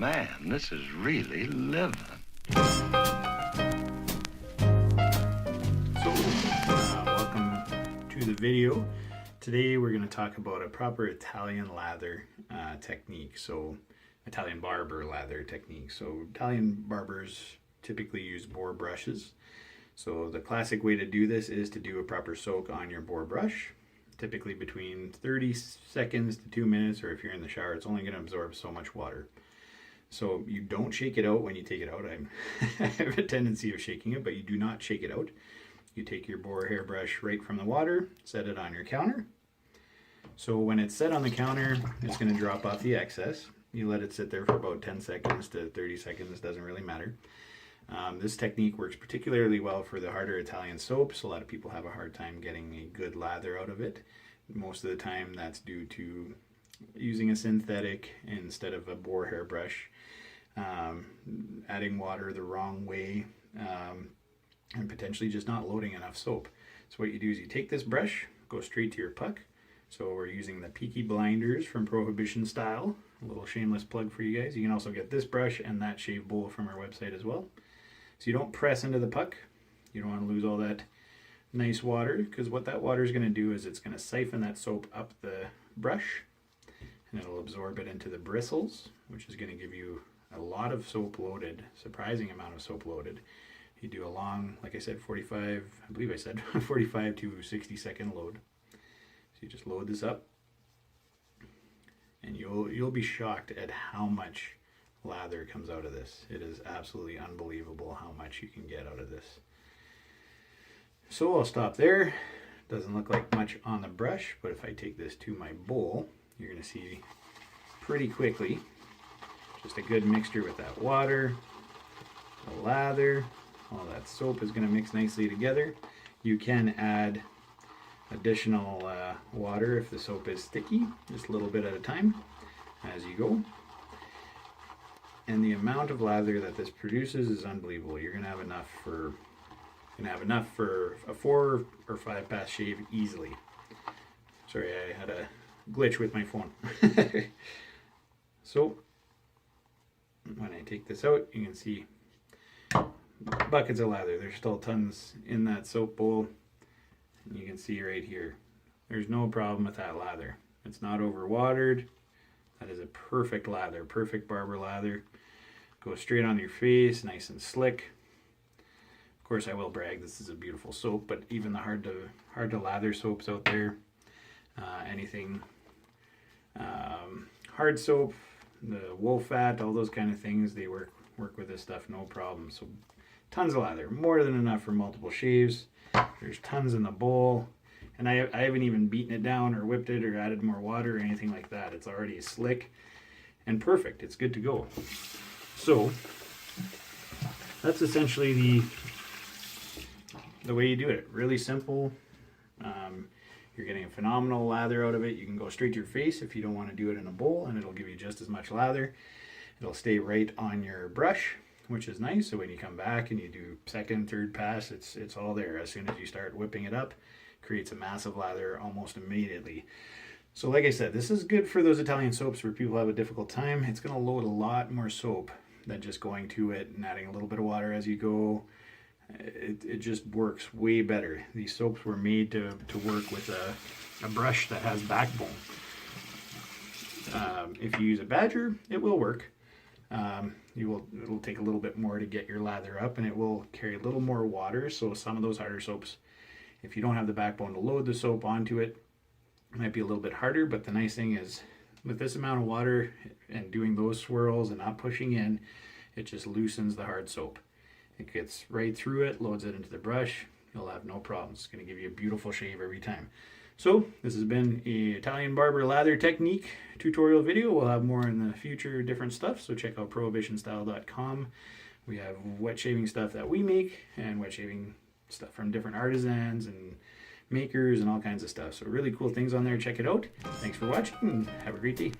man, this is really living. Welcome to the video. Today we're going to talk about a proper Italian lather technique. So Italian barber lather technique. So Italian barbers typically use boar brushes. So the classic way to do this is to do a proper soak on your boar brush, typically between 30 seconds to 2 minutes, or if you're in the shower, it's only going to absorb so much water. So you don't shake it out when you take it out. I have a tendency of shaking it, but you do not shake it out. You take your boar hairbrush right from the water, set it on your counter. So when it's set on the counter, it's going to drop off the excess. You let it sit there for about 10 seconds to 30 seconds, doesn't really matter. This technique works particularly well for the harder Italian soaps. A lot of people have a hard time getting a good lather out of it. Most of the time that's due to using a synthetic instead of a boar hairbrush, adding water the wrong way, and potentially just not loading enough soap. So what you do is you take this brush, go straight to your puck. So we're using the Peaky Blinders from Prohibition Style. A little shameless plug for you guys. You can also get this brush and that shave bowl from our website as well. So you don't press into the puck. You don't want to lose all that nice water, because what that water is going to do is it's going to siphon that soap up the brush and it'll absorb it into the bristles, which is going to give you a lot of soap loaded, surprising amount of soap loaded. You do a long, like I said, 45 to 60 second load. So you just load this up and you'll be shocked at how much lather comes out of this. It is absolutely unbelievable how much you can get out of this. So I'll stop there. Doesn't look like much on the brush, but if I take this to my bowl, you're going to see pretty quickly just a good mixture with that water, the lather, all that soap is going to mix nicely together. You can add additional water if the soap is sticky, just a little bit at a time as you go. And the amount of lather that this produces is unbelievable. You're going to have enough for a 4 or 5 pass shave easily. Sorry, I had a glitch with my phone. So when I take this out, you can see buckets of lather. There's still tons in that soap bowl. And you can see right here, there's no problem with that lather. It's not overwatered. That is a perfect lather, perfect barber lather. Goes straight on your face, nice and slick. Of course, I will brag, this is a beautiful soap, but even the hard to lather soaps out there, anything hard soap, the wool fat, all those kind of things, they work with this stuff no problem. So tons of lather, more than enough for multiple shaves. There's tons in the bowl, and I haven't even beaten it down or whipped it or added more water or anything like that. It's already slick and perfect. It's good to go. So that's essentially the way you do it. Really simple. You're getting a phenomenal lather out of it. You can go straight to your face if you don't want to do it in a bowl, and it'll give you just as much lather. It'll stay right on your brush, which is nice. So when you come back and you do second, third pass, it's all there. As soon as you start whipping it up, creates a massive lather almost immediately. So like I said, this is good for those Italian soaps where people have a difficult time. It's going to load a lot more soap than just going to it and adding a little bit of water as you go. It just works way better. These soaps were made to work with a brush that has backbone. If you use a badger, it will work. It'll take a little bit more to get your lather up, and it will carry a little more water. So some of those harder soaps, if you don't have the backbone to load the soap onto it, it might be a little bit harder. But the nice thing is, with this amount of water and doing those swirls and not pushing in, it just loosens the hard soap. It gets right through it, loads it into the brush. You'll have no problems. It's going to give you a beautiful shave every time. So this has been a Italian barber lather technique tutorial video. We'll have more in the future, different stuff. So check out prohibitionstyle.com. We have wet shaving stuff that we make and wet shaving stuff from different artisans and makers and all kinds of stuff. So really cool things on there. Check it out. Thanks for watching and have a great day.